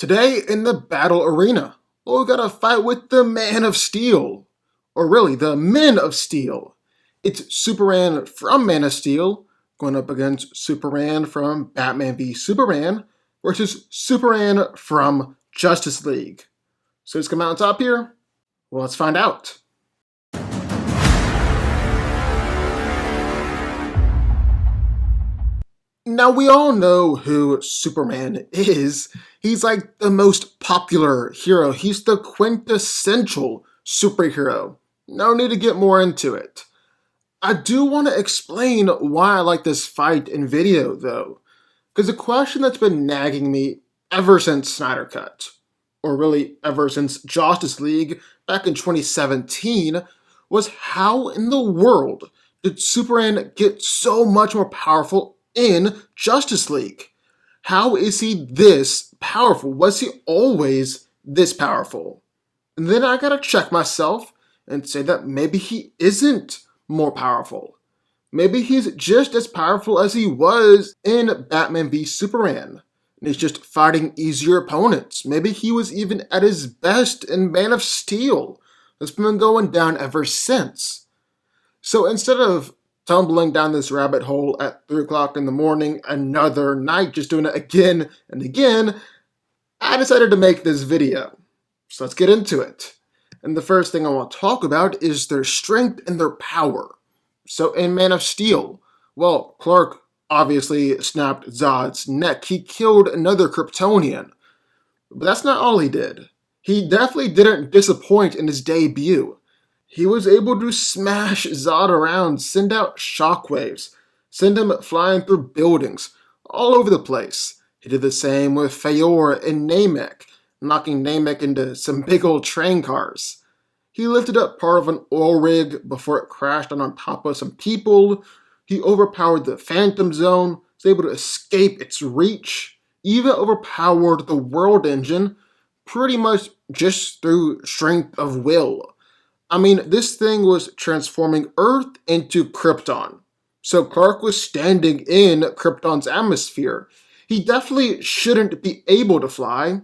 Today in the battle arena, we got a fight with the Man of Steel. Or really, the Men of Steel. It's Superman from Man of Steel going up against Superman from Batman v Superman versus Superman from Justice League. So who's come out on top here? Well, let's find out. Now, we all know who Superman is. He's like the most popular hero. He's the quintessential superhero. No need to get more into it. I do want to explain why I like this fight in video, though. Because a question that's been nagging me ever since Snyder Cut, or really ever since Justice League back in 2017, was how in the world did Superman get so much more powerful in Justice League? How is he this powerful? Was he always this powerful? And then I gotta check myself and say that maybe he isn't more powerful. Maybe he's just as powerful as he was in Batman v Superman. And he's just fighting easier opponents. Maybe he was even at his best in Man of Steel. It's been going down ever since. So instead of tumbling down this rabbit hole at 3 o'clock in the morning another night, just doing it again and again, I decided to make this video. So let's get into it. And the first thing I want to talk about is their strength and their power. So in Man of Steel, well, Clark obviously snapped Zod's neck. He killed another Kryptonian. But that's not all he did. He definitely didn't disappoint in his debut. He was able to smash Zod around, send out shockwaves, send him flying through buildings, all over the place. He did the same with Fayor and Namek, knocking Namek into some big old train cars. He lifted up part of an oil rig before it crashed on top of some people. He overpowered the Phantom Zone, was able to escape its reach, even overpowered the World Engine, pretty much just through strength of will. I mean, this thing was transforming Earth into Krypton. So Clark was standing in Krypton's atmosphere. He definitely shouldn't be able to fly.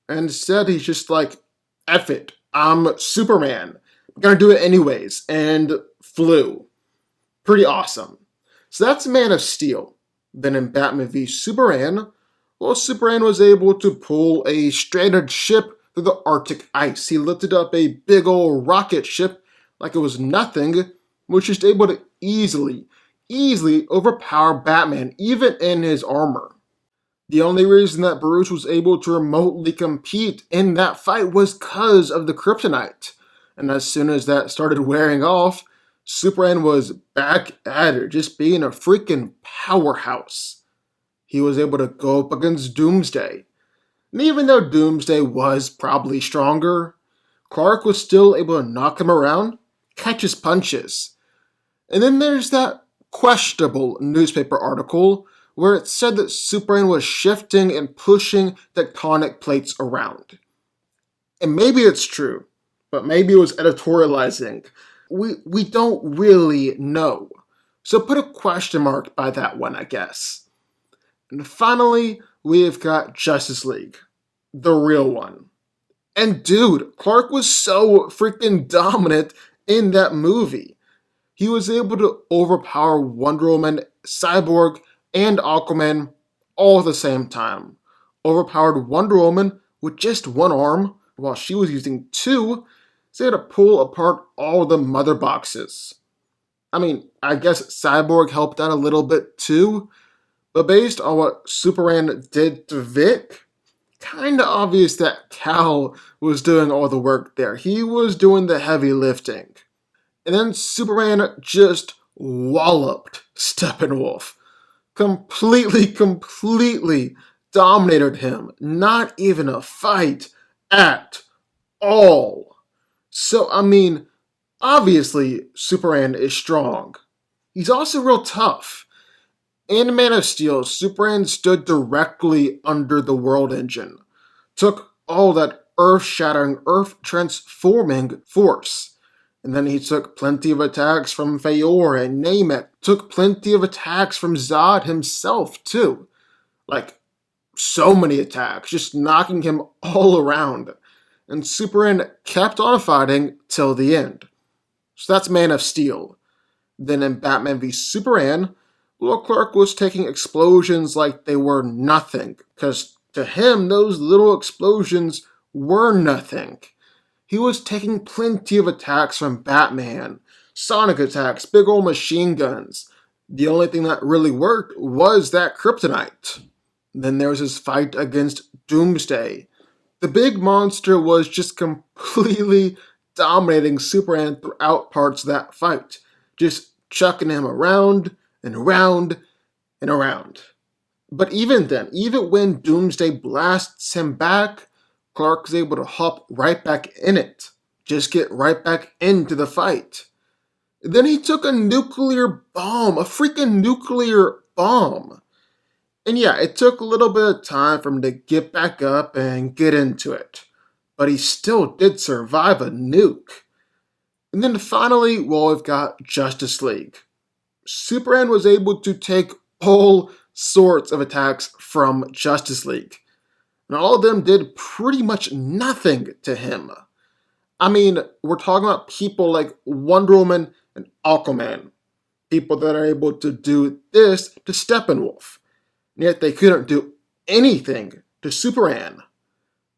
And instead, he's just like, F it, I'm Superman. I'm gonna do it anyways. And flew. Pretty awesome. So that's Man of Steel. Then in Batman v Superman, well, Superman was able to pull a stranded ship through the Arctic ice. He lifted up a big old rocket ship like it was nothing, which is able to easily overpower Batman, even in his armor. The only reason that Bruce was able to remotely compete in that fight was because of the kryptonite. And as soon as that started wearing off, Superman was back at it, just being a freaking powerhouse. He was able to go up against Doomsday. And even though Doomsday was probably stronger, Clark was still able to knock him around, catch his punches. And then there's that questionable newspaper article where it said that Superman was shifting and pushing tectonic plates around. And maybe it's true, but maybe it was editorializing. We don't really know. So put a question mark by that one, I guess. And finally, we've got Justice League, the real one. And dude, Clark was so freaking dominant in that movie. He was able to overpower Wonder Woman, Cyborg, and Aquaman all at the same time. Overpowered Wonder Woman with just one arm, while she was using two, so he had to pull apart all the mother boxes. I mean, I guess Cyborg helped out a little bit too, but based on what Superman did to Vic, kinda obvious that Cal was doing all the work there. He was doing the heavy lifting. And then Superman just walloped Steppenwolf. Completely dominated him. Not even a fight at all. So, I mean, obviously Superman is strong. He's also real tough. In Man of Steel, Superman stood directly under the World Engine, took all that earth-shattering, earth-transforming force, and then he took plenty of attacks from Fayor and Namek, took plenty of attacks from Zod himself, too. Like, so many attacks, just knocking him all around. And Superman kept on fighting till the end. So that's Man of Steel. Then in Batman v Superman, Clark was taking explosions like they were nothing, because to him, those little explosions were nothing. He was taking plenty of attacks from Batman, sonic attacks, big old machine guns. The only thing that really worked was that kryptonite. Then there was his fight against Doomsday. The big monster was just completely dominating Superman throughout parts of that fight, just chucking him around and around and around. But even then, even when Doomsday blasts him back, Clark is able to hop right back in it, just get right back into the fight. Then he took a nuclear bomb, a freaking nuclear bomb. And yeah, it took a little bit of time for him to get back up and get into it. But he still did survive a nuke. And then finally, well, we've got Justice League. Superman was able to take all sorts of attacks from Justice League. And all of them did pretty much nothing to him. I mean, we're talking about people like Wonder Woman and Aquaman. People that are able to do this to Steppenwolf. And yet they couldn't do anything to Superman.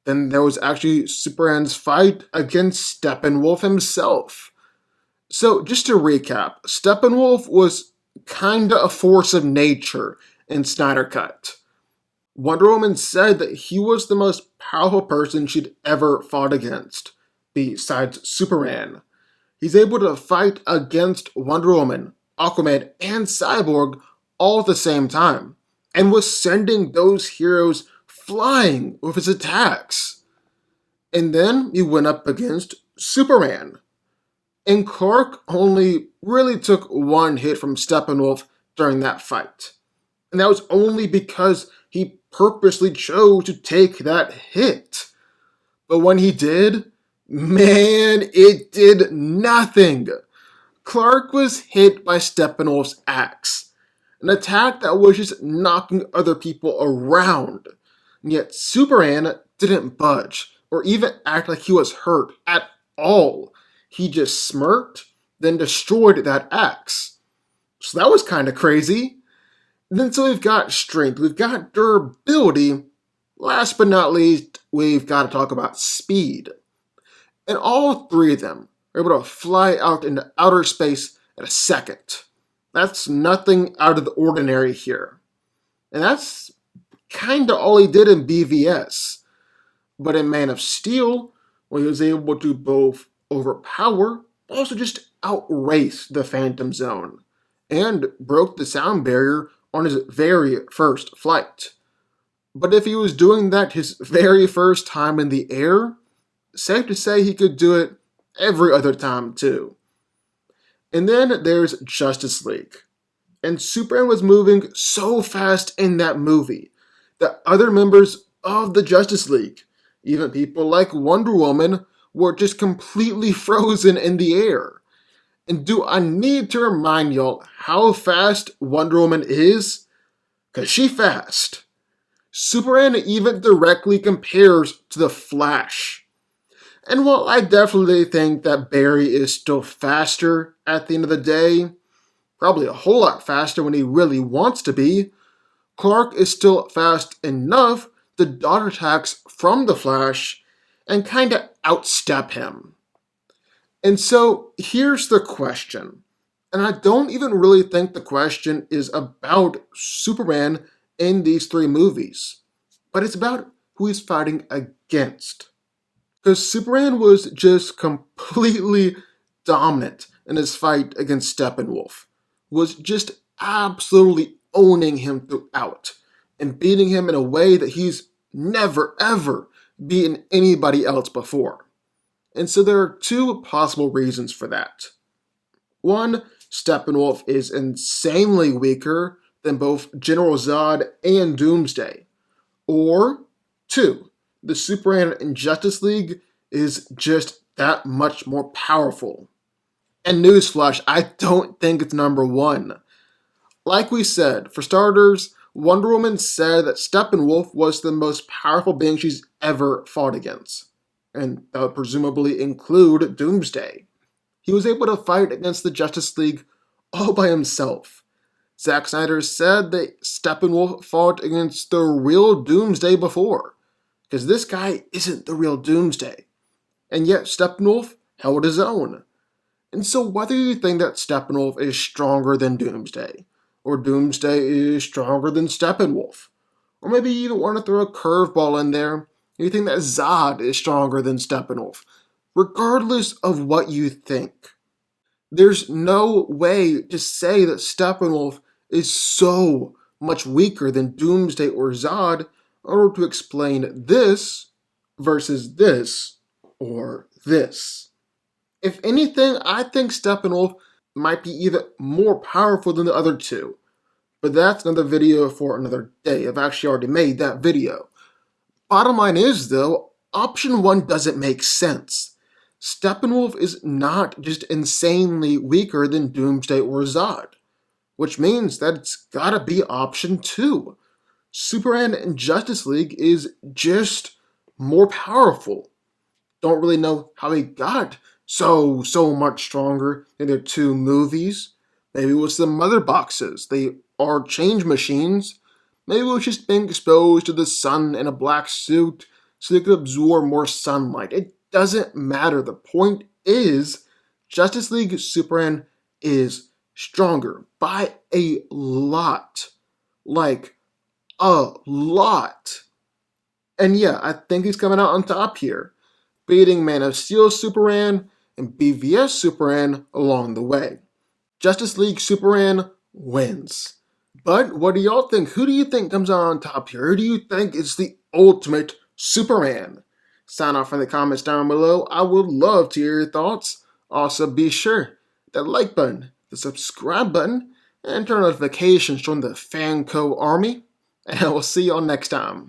Then there was actually Superman's fight against Steppenwolf himself. So just to recap, Steppenwolf was kinda a force of nature in Snyder Cut. Wonder Woman said that he was the most powerful person she'd ever fought against, besides Superman. He's able to fight against Wonder Woman, Aquaman, and Cyborg all at the same time, and was sending those heroes flying with his attacks. And then he went up against Superman. And Clark only really took one hit from Steppenwolf during that fight. And that was only because he purposely chose to take that hit. But when he did, man, it did nothing. Clark was hit by Steppenwolf's axe, an attack that was just knocking other people around. And yet Superman didn't budge or even act like he was hurt at all. He just smirked, then destroyed that axe. So that was kind of crazy. And then so we've got strength, we've got durability. Last but not least, we've got to talk about speed. And all three of them are able to fly out into outer space in a second. That's nothing out of the ordinary here. And that's kind of all he did in BVS. But in Man of Steel, well, he was able to both overpower, but also just outrace the Phantom Zone, and broke the sound barrier on his very first flight. But if he was doing that his very first time in the air, safe to say he could do it every other time too. And then there's Justice League. And Superman was moving so fast in that movie that other members of the Justice League, even people like Wonder Woman, were just completely frozen in the air. And do I need to remind y'all how fast Wonder Woman is? Because she's fast. Superman even directly compares to the Flash. And while I definitely think that Barry is still faster at the end of the day, probably a whole lot faster when he really wants to be, Clark is still fast enough to dodge attacks from the Flash and kinda outstep him. And so here's the question, and I don't even really think the question is about Superman in these three movies, but it's about who he's fighting against. Because Superman was just completely dominant in his fight against Steppenwolf, was just absolutely owning him throughout, and beating him in a way that he's never ever beaten anybody else before. And so there are two possible reasons for that. One, Steppenwolf is insanely weaker than both General Zod and Doomsday. Or two, the Superman in Justice League is just that much more powerful. And newsflash, I don't think it's number one. Like we said, for starters, Wonder Woman said that Steppenwolf was the most powerful being she's ever fought against, and that would presumably include Doomsday. He was able to fight against the Justice League all by himself. Zack Snyder said that Steppenwolf fought against the real Doomsday before, because this guy isn't the real Doomsday. And yet Steppenwolf held his own. And so whether you think that Steppenwolf is stronger than Doomsday, or Doomsday is stronger than Steppenwolf, or maybe you even want to throw a curveball in there, and you think that Zod is stronger than Steppenwolf, regardless of what you think, there's no way to say that Steppenwolf is so much weaker than Doomsday or Zod in order to explain this versus this or this. If anything, I think Steppenwolf might be even more powerful than the other two. But that's another video for another day. I've actually already made that video. Bottom line is, though, option 1 doesn't make sense. Steppenwolf is not just insanely weaker than Doomsday or Zod, which means that it's gotta be option 2. Superman and Justice League is just more powerful. Don't really know how he got so much stronger in their 2 movies. Maybe it was the mother boxes. They are change machines. Maybe it was just being exposed to the sun in a black suit so they could absorb more sunlight. It doesn't matter. The point is, Justice League Superman is stronger by a lot. Like, a lot. And yeah, I think he's coming out on top here, beating Man of Steel Superman and BVS Superman along the way. Justice League Superman wins. But what do y'all think? Who do you think comes out on top here? Who do you think is the ultimate Superman? Sign off in the comments down below. I would love to hear your thoughts. Also, be sure that like button, the subscribe button, and turn notifications to join the DanCo army. And we'll see y'all next time.